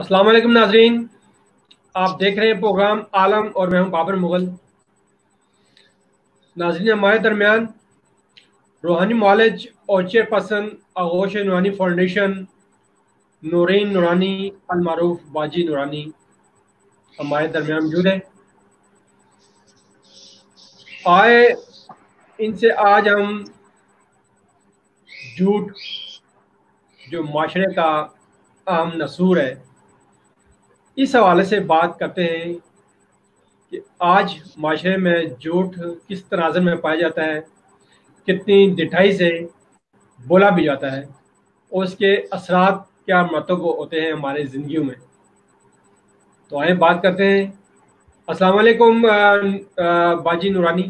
अस्सलाम वालेकुम नाजरीन, आप देख रहे हैं प्रोग्राम आलम और मैं हूं बाबर मुगल। नाजरीन, हमारे दरमियान रूहानी मालिज और चेयरपर्सन आगोश नूरानी फाउंडेशन नूरीन नूरानी अलमारूफ बाजी नूरानी हमारे दरमियान मौजूद है। आए इनसे आज हम झूठ जो माशरे का अहम नसूर है इस हवाले से बात करते हैं कि आज माशरे में झूठ किस तनाज़ुर में पाया जाता है, कितनी डिठाई से बोला भी जाता है और उसके असरात क्या मरतब होते हैं हमारे ज़िंदगियों में। तो आइए बात करते हैं। अस्सलाम वालेकुम बाजी नूरानी।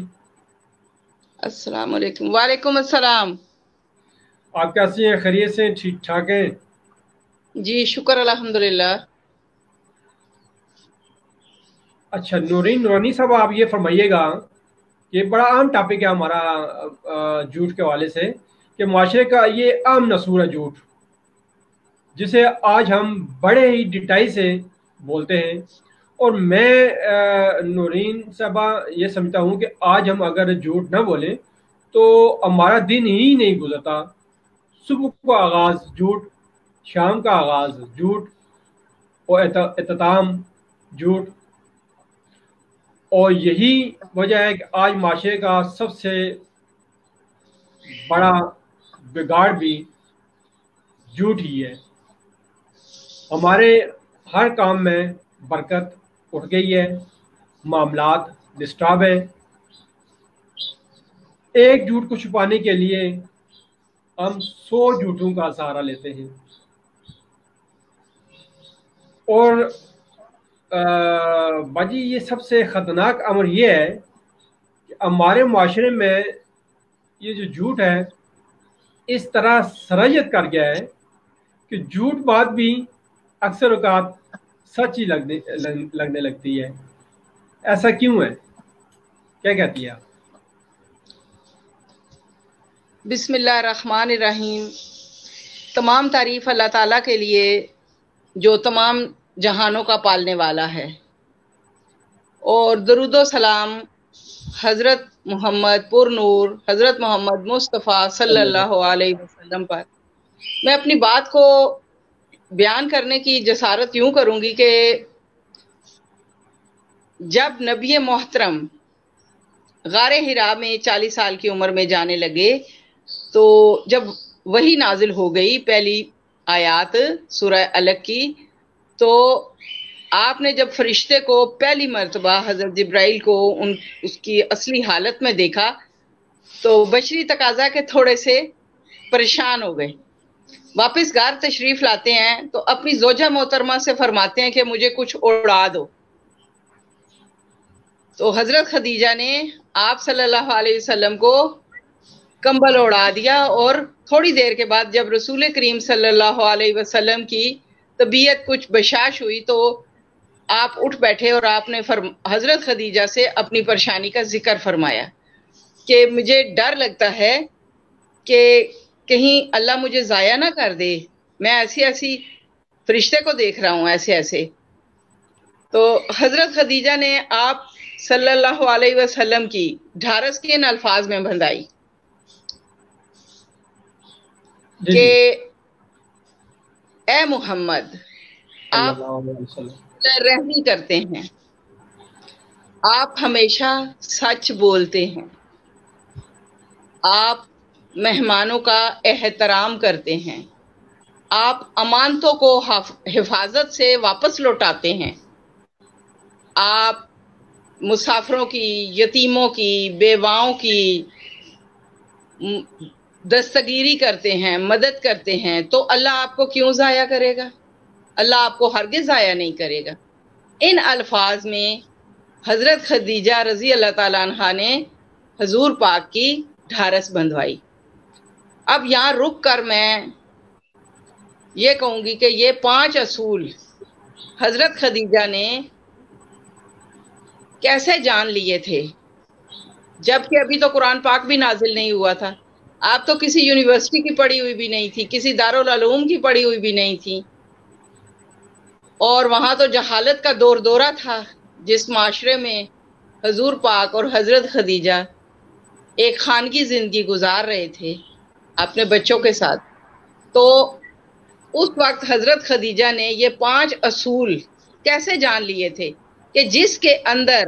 अस्सलाम वालेकुम। वालेकुम अस्सलाम। आप कैसी हैं? खैरियत से? ठीक ठाक हैं? जी शुक्र अल्हम्दुलिल्लाह। अच्छा नूरीन नूरानी साहब, आप ये फरमाइएगा, ये बड़ा अहम टॉपिक है हमारा झूठ के हवाले से कि माशरे का ये अहम नसूर है झूठ, जिसे आज हम बड़े ही डिटाई से बोलते हैं। और मैं नूरीन साहबा ये समझता हूँ कि आज हम अगर झूठ ना बोलें तो हमारा दिन ही नहीं गुजरता। सुबह का आगाज़ झूठ, शाम का आगाज़ झूठ और इख्तिताम झूठ। और यही वजह है कि आज माशरे का सबसे बड़ा बिगाड़ भी झूठ ही है। हमारे हर काम में बरकत उठ गई है, मामलात डिस्टर्ब है। एक झूठ को छुपाने के लिए हम 100 झूठों का सहारा लेते हैं। और बाजी, ये सबसे ख़तरनाक अमर ये है कि हमारे माशरे में ये जो झूठ है इस तरह सरायत कर गया है कि झूठ बात भी अक्सर औकात सच ही लगने लगती है। ऐसा क्यों है? क्या कहती है आप? बिस्मिल्लाहिर्रहमानिर्रहीम। तमाम तारीफ अल्लाह ताला के लिए जो तमाम जहानों का पालने वाला है, और दरूदो सलाम हज़रत मोहम्मद पुरनूर हज़रत मोहम्मद मुस्तफ़ा सल्लल्लाहु अलैहि वसल्लम पर। मैं अपनी बात को बयान करने की जसारत यूं करूंगी कि जब नबी मोहतरम गारे हिरा में 40 साल की उम्र में जाने लगे तो जब वही नाजिल हो गई पहली आयात सूरह अलग की, तो आपने जब फरिश्ते को पहली मर्तबा हजरत जिब्राइल को उसकी असली हालत में देखा तो बशरी तकाजा के थोड़े से परेशान हो गए। वापस घर तशरीफ लाते हैं तो अपनी जोजा मोहतरमा से फरमाते हैं कि मुझे कुछ उड़ा दो। तो हजरत खदीजा ने आप सल्लल्लाहु अलैहि वसल्लम को कंबल उड़ा दिया। और थोड़ी देर के बाद जब रसूल करीम सल्लल्लाहु अलैहि वसल्लम की तबीयत कुछ बशाश हुई तो आप उठ बैठे और आपने हजरत खदीजा से अपनी परेशानी का जिक्र फरमाया कि मुझे डर लगता है कि कहीं अल्लाह मुझे ज़ाया ना कर दे, मैं ऐसी ऐसी फरिश्ते को देख रहा हूँ ऐसे ऐसे। तो हजरत खदीजा ने आप सल्लल्लाहु अलैहि वसल्लम की ढारस के इन अल्फाज में बंधाई कि ए मोहम्मद, आप रहमी करते हैं, आप हमेशा सच बोलते हैं, आप मेहमानों का एहतराम करते हैं, आप अमानतों को हिफाजत से वापस लौटाते हैं, आप मुसाफिरों की, यतीमों की, बेवाओं की दस्तगीरी करते हैं, मदद करते हैं। तो अल्लाह आपको क्यों ज़ाया करेगा? अल्लाह आपको हरगिज़ ज़ाया नहीं करेगा। इन अल्फाज में हजरत खदीजा रजी अल्लाह ताला अन्हा ने हजूर पाक की ढारस बंधवाई। अब यहाँ रुक कर मैं ये कहूंगी कि ये 5 असूल हजरत खदीजा ने कैसे जान लिए थे, जबकि अभी तो कुरान पाक भी नाजिल नहीं हुआ था। आप तो किसी यूनिवर्सिटी की पढ़ी हुई भी नहीं थी, किसी दारुल उलूम की पढ़ी हुई भी नहीं थी, اور وہاں تو جہالت کا دور دورہ تھا، جس معاشرے میں حضور پاک اور حضرت خدیجہ ایک خانگی زندگی گزار رہے تھے اپنے بچوں کے ساتھ. تو اس وقت حضرت خدیجہ نے یہ 5 اصول کیسے جان لیے تھے کہ جس کے اندر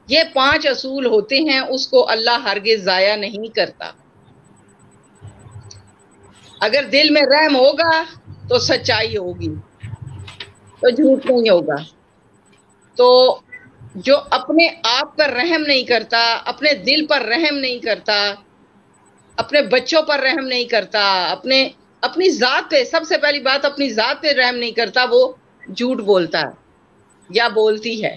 یہ 5 اصول ہوتے ہیں اس کو اللہ ہرگز ضائع نہیں کرتا. اگر دل میں رحم ہوگا تو سچائی ہوگی، تو جھوٹ نہیں ہوگا. تو جو اپنے آپ پر رحم نہیں کرتا، اپنے دل پر رحم نہیں کرتا، اپنے بچوں پر رحم نہیں کرتا، اپنی ذات پہ، سب سے پہلی بات اپنی ذات پہ رحم نہیں کرتا، وہ جھوٹ بولتا ہے یا بولتی ہے.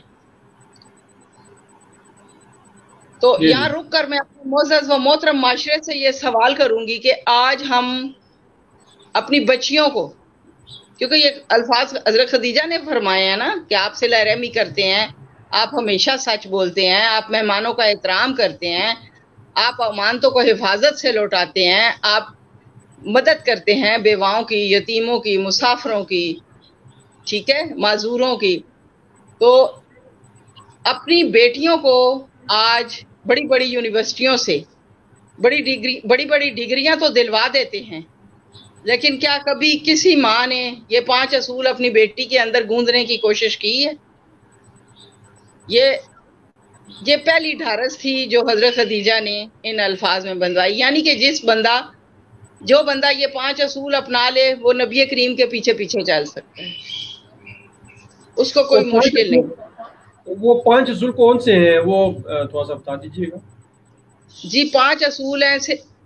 تو یہاں رک کر میں اپنے معزز و محترم معاشرے سے یہ سوال کروں گی کہ آج ہم اپنی بچیوں کو، کیونکہ یہ الفاظ حضرت خدیجہ نے فرمائے ہیں نا کہ آپ صلہ رحمی کرتے ہیں، آپ ہمیشہ سچ بولتے ہیں، آپ مہمانوں کا احترام کرتے ہیں، آپ امانتوں کو حفاظت سے لوٹاتے ہیں، آپ مدد کرتے ہیں بیواؤں کی، یتیموں کی، مسافروں کی، ٹھیک ہے، معذوروں کی. تو اپنی بیٹیوں کو آج بڑی بڑی یونیورسٹیوں سے بڑی ڈگریاں تو دلوا دیتے ہیں، لیکن کیا کبھی کسی ماں نے یہ 5 اصول اپنی بیٹی کے اندر گونجنے کی کوشش کی ہے؟ یہ پہلی ڈھارس تھی جو حضرت خدیجہ نے ان الفاظ میں بندوائی. یعنی کہ جو بندہ یہ 5 اصول اپنا لے وہ نبی کریم کے پیچھے پیچھے چل سکتا ہے، اس کو کوئی مشکل نہیں. وہ 5 اصول کون سے ہیں وہ تھوڑا سا بتا دیجیے گا. جی 5 اصول ہیں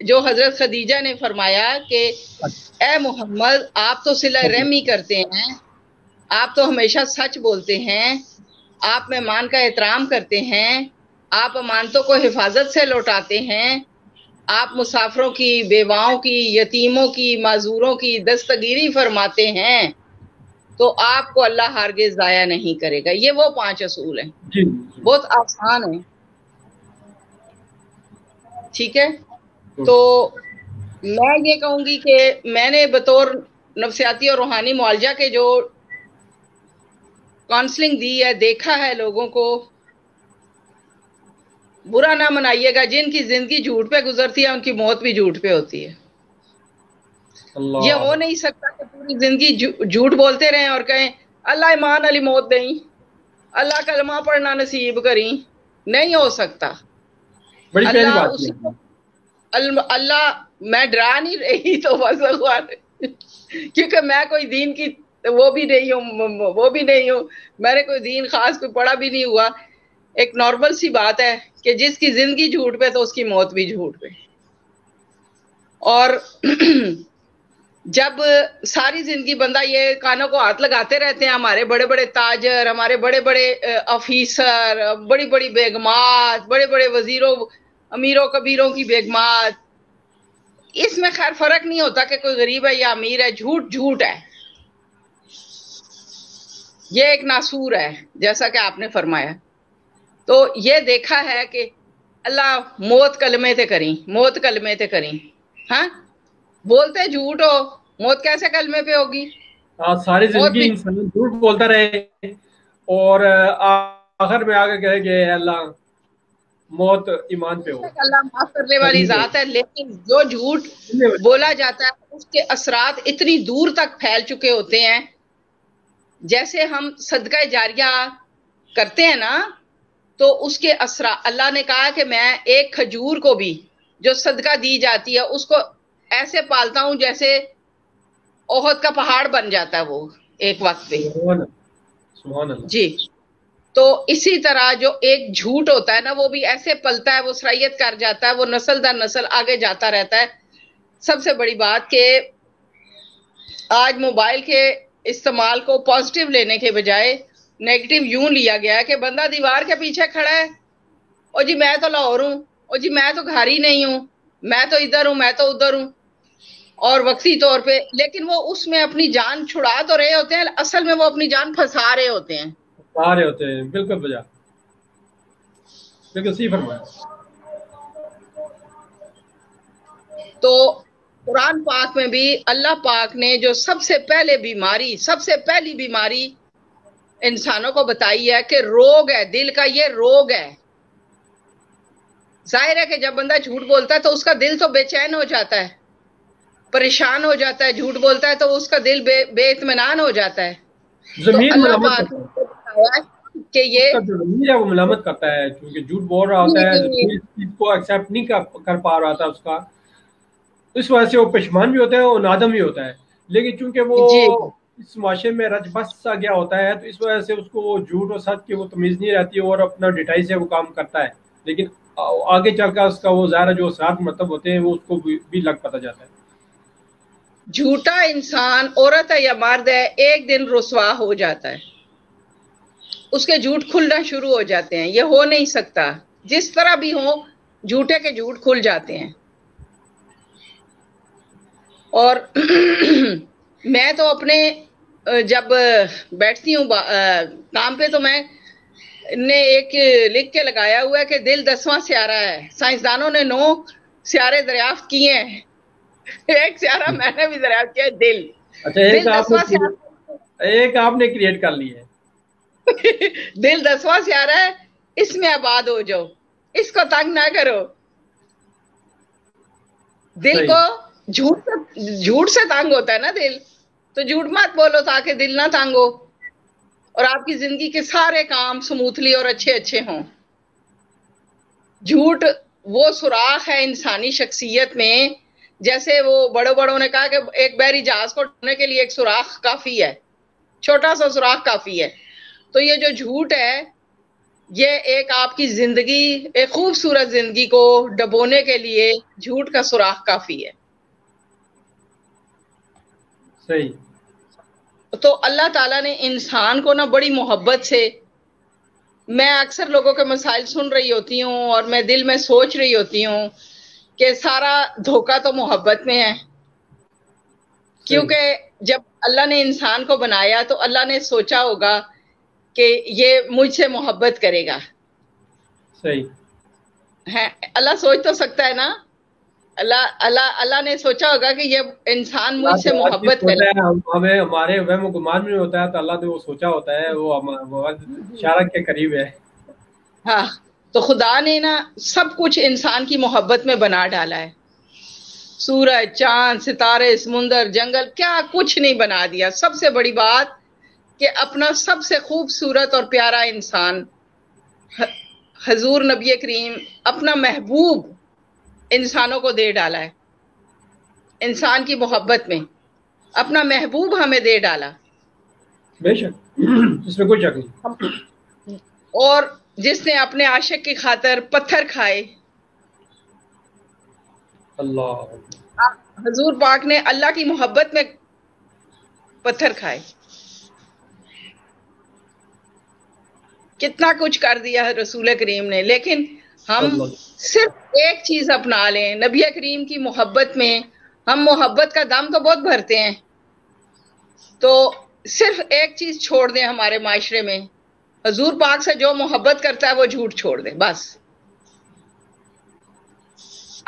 جو حضرت خدیجہ نے فرمایا کہ اے محمد آپ تو صلہ رحمی کرتے ہیں، آپ تو ہمیشہ سچ بولتے ہیں، آپ مہمان کا احترام کرتے ہیں، آپ امانتوں کو حفاظت سے لوٹاتے ہیں، آپ مسافروں کی، بیواؤں کی، یتیموں کی، معذوروں کی دستگیری فرماتے ہیں، تو آپ کو اللہ ہرگز ضائع نہیں کرے گا. یہ وہ 5 اصول ہیں، بہت آسان ہیں، ٹھیک ہے. تو میں یہ کہوں گی کہ میں نے بطور نفسیاتی اور روحانی معالجہ کے جو کاؤنسلنگ دی ہے، دیکھا ہے لوگوں کو، برا نہ منائیے گا، جن کی زندگی جھوٹ پہ گزرتی ہے ان کی موت بھی جھوٹ پہ ہوتی ہے. یہ ہو نہیں سکتا کہ پوری زندگی جھوٹ بولتے رہیں اور کہیں اللہ ایمان علی موت دیں، اللہ کلمہ پڑھنا نصیب کریں. نہیں ہو سکتا. اللہ میں ڈرا نہیں رہی تو بس کیونکہ میں کوئی دین کی وہ بھی نہیں ہوں، میں نے کوئی دین خاص کوئی پڑھا بھی نہیں ہوا. ایک نارمل سی بات ہے کہ جس کی زندگی جھوٹ پہ تو اس کی موت بھی جھوٹ پہ. اور جب ساری زندگی بندہ یہ کانوں کو ہاتھ لگاتے رہتے ہیں، ہمارے بڑے بڑے تاجر، ہمارے بڑے بڑے آفیسر، بڑی بڑی بیگمات، بڑے بڑے وزیروں، امیروں کبیروں کی بیگمات، اس میں خیر فرق نہیں ہوتا کہ کوئی غریب ہے یا امیر ہے، جھوٹ ہے. یہ ایک ناسور ہے جیسا کہ آپ نے فرمایا. تو یہ دیکھا ہے کہ اللہ موت کلمے تے کریں. ہاں بولتے جھوٹ ہو، موت کیسے کلمے پہ ہوگی؟ ساری زندگی انسان جھوٹ بولتا رہے اور آخر میں آگے کہے کہ اللہ موت ایمان پہ ہو. اللہ معاف کرنے والی ذات ہے، لیکن جو جھوٹ بولا جاتا ہے اس کے اثرات اتنی دور تک پھیل چکے ہوتے ہیں. جیسے ہم صدقہ جاریہ کرتے ہیں نا، تو اس کے اثرات، اللہ نے کہا کہ میں ایک کھجور کو بھی جو صدقہ دی جاتی ہے اس کو ایسے پالتا ہوں جیسے احد کا پہاڑ بن جاتا ہے وہ ایک وقت پہ. سبحان اللہ. جی تو اسی طرح جو ایک جھوٹ ہوتا ہے نا وہ بھی ایسے پلتا ہے، وہ سرائیت کر جاتا ہے، وہ نسل در نسل آگے جاتا رہتا ہے. سب سے بڑی بات کہ آج موبائل کے استعمال کو پازیٹیو لینے کے بجائے نیگیٹو یوں لیا گیا ہے کہ بندہ دیوار کے پیچھے کھڑا ہے، او جی میں تو لاہور ہوں، او جی میں تو گھر ہی نہیں ہوں، میں تو ادھر ہوں، میں تو ادھر ہوں، اور وقتی طور پہ، لیکن وہ اس میں اپنی جان چھڑا تو رہے ہوتے ہیں، اصل میں وہ اپنی جان پھنسا رہے ہوتے ہیں. بالکل بجا، بالکل صحیح فرمایا. تو قرآن پاک میں بھی اللہ پاک نے جو سب سے پہلی بیماری इंसानों को बताई है कि रोग है, दिल का ये रोग है। जाहिर है कि जब बंदा झूठ बोलता है तो उसका दिल तो बेचैन हो जाता है, परेशान हो जाता है। झूठ बोलता है तो उसका दिल बेइत्मीनान हो जाता है। तो ज़मीर अल्लाह मलामत पाक करता है, ने बताया कि ये उसका जो ज़मीर है वो मलामत करता है, क्योंकि झूठ बोल रहा होता है, ज़मीर इस चीज़ को एक्सेप्ट नहीं कर पा रहा था उसका, इस वजह से वो पशमान भी होता है और नादम भी होता है। लेकिन चूंकि वो जी इस माशरे में रच बस सा गया होता है, तो इस वजह से उसको वो झूठ और सच की वो तमीज़ नहीं रहती और अपना डिटाई से वो काम करता है। लेकिन आगे चलकर उसका वो ज़ाहिर जो असरात मतलब होते हैं वो उसको भी लग पता जाता है। झूठा इंसान, औरत है या मर्द है, एक दिन रुसवा हो जाता है, उसके झूठ खुलना शुरू हो जाते हैं। ये हो नहीं सकता, जिस तरह भी हो झूठे के झूठ खुल जाते हैं। और मैं तो अपने जब बैठती हूँ काम पे, तो मैं ने एक लिख के लगाया हुआ है कि दिल 10वां सियारा है। साइंसदानों ने 9 सियारे दरियाफ्त किए हैं, एक सियारा मैंने भी दरियाफ्त किया है, दिल। अच्छा, दिल 10वां सियारा, एक आपने क्रिएट कर ली है। दिल 10वां सियारा है, इसमें आबाद हो जाओ, इसको तंग ना करो। दिल सही। को झूठ से तंग होता है ना दिल, तो झूठ मत बोलो ताकि दिल ना तंग हो और आपकी जिंदगी के सारे काम स्मूथली और अच्छे अच्छे हों। झूठ वो सुराख है इंसानी शख्सियत में, जैसे वो बड़ों बड़ों ने कहा कि एक बहरी जहाज को ढूंढने के लिए एक सुराख काफी है, छोटा सा सुराख काफी है। तो ये जो झूठ है, ये एक आपकी जिंदगी, एक खूबसूरत जिंदगी को डबोने के लिए झूठ का सुराख काफी है। सही। तो अल्लाह ताला ने इंसान को ना बड़ी मोहब्बत से, मैं अक्सर लोगों के मसाइल सुन रही होती हूँ और मैं दिल में सोच रही होती हूँ कि सारा धोखा तो मोहब्बत में है। क्योंकि जब अल्लाह ने इंसान को बनाया तो अल्लाह ने सोचा होगा कि ये मुझसे मोहब्बत करेगा। सही। है, अल्लाह सोच तो सकता है ना। अल्लाह अल्लाह अल्लाह ने सोचा होगा कि ये इंसान मुझसे तो हर चीज मोहब्बत होता करे। है, हमें हमारे वहम गुमान में होता है, तो अल्लाह ने वो सोचा होता है, वो इशारा के करीब है। हाँ, तो खुदा ने ना सब कुछ इंसान की मोहब्बत में बना डाला है। सूरज, चांद, सितारे, समुंदर, जंगल, क्या कुछ नहीं बना दिया। सबसे बड़ी बात कि अपना सबसे खूबसूरत और प्यारा इंसान हजूर नबी करीम, अपना महबूब इंसानों को दे डाला है। इंसान की मोहब्बत में अपना महबूब हमें दे डाला। बेशक, इसमें कोई शक नहीं। और जिसने अपने आशिक की खातिर पत्थर खाए, अल्लाह। हजूर पाक ने अल्लाह की मोहब्बत में पत्थर खाए। कितना कुछ कर दिया है रसूल करीम ने। लेकिन हम सिर्फ एक चीज अपना लें, नबी करीम की मोहब्बत में हम मोहब्बत का दम तो बहुत भरते हैं, तो सिर्फ एक चीज छोड़ दें हमारे माशरे में, हजूर पाक से जो मोहब्बत करता है वो झूठ छोड़ दे। बस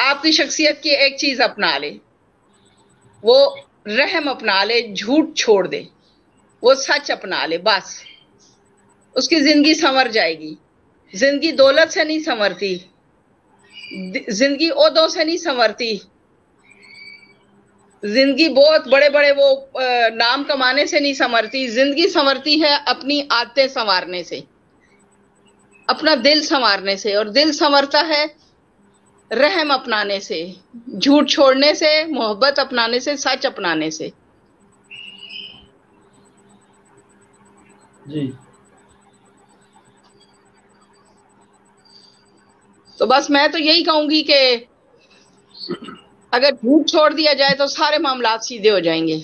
आपकी शख्सियत की एक चीज अपना ले, वो रहम अपना ले, झूठ छोड़ दे, वो सच अपना ले, बस उसकी जिंदगी संवर जाएगी। जिंदगी दौलत से नहीं संवरती, जिंदगी ओहदों से नहीं संवरती, जिंदगी बहुत बड़े बड़े वो नाम कमाने से नहीं संवरती। जिंदगी संवरती है अपनी आदतें संवारने से, अपना दिल संवारने से। और दिल संवरता है रहम अपनाने से, झूठ छोड़ने से, मोहब्बत अपनाने से, सच अपनाने से। जी। तो बस मैं तो यही कहूंगी कि अगर झूठ छोड़ दिया जाए तो सारे मामला सीधे हो जाएंगे।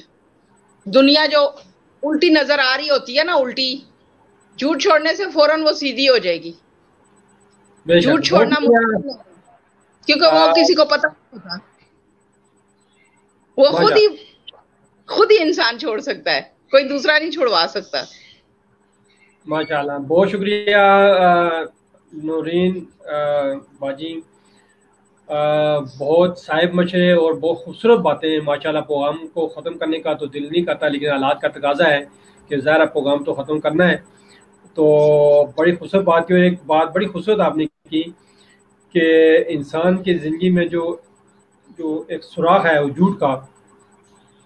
दुनिया जो उल्टी नजर आ रही होती है ना, उल्टी, झूठ छोड़ने से फौरन वो सीधी हो जाएगी। झूठ छोड़ना क्योंकि वो किसी को पता नहीं होता, वो खुद ही इंसान छोड़ सकता है, कोई दूसरा नहीं छुड़वा सकता। माशाल्लाह, बहुत शुक्रिया नूरीन बाजी, बहुत साहिब मशरे और बहुत खूबसूरत बातें। माशाल्लाह, प्रोग्राम को ख़त्म करने का तो दिल नहीं करता, लेकिन हालात का तकाजा है کہ ظاہر پروگرام تو ختم کرنا ہے. تو بڑی خوبصورت بات کی، اور ایک بات بڑی خوبصورت آپ نے کی کہ انسان کی زندگی میں جو ایک سوراخ ہے وہ جھوٹ کا،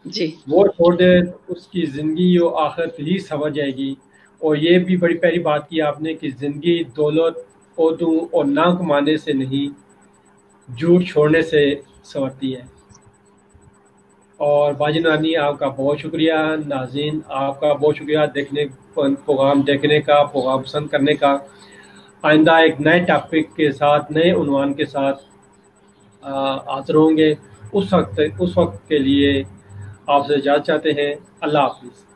جی وہ چھوڑ دے، اس کی زندگی وہ آخرت پلیز سنور جائے گی. اور یہ بھی بڑی پیاری بات کی آپ نے کہ زندگی دولت، عہدوں اور نام کمانے سے نہیں، جھوٹ چھوڑنے سے سنورتی ہے. اور باجی نانی آپ کا بہت شکریہ، ناظرین آپ کا بہت شکریہ پروگرام دیکھنے کا، پروگرام پسند کرنے کا. آئندہ ایک نئے ٹاپک کے ساتھ، نئے عنوان کے ساتھ حاضر ہوں گے. اس وقت کے لیے آپ سے اجازت چاہتے ہیں. اللہ حافظ.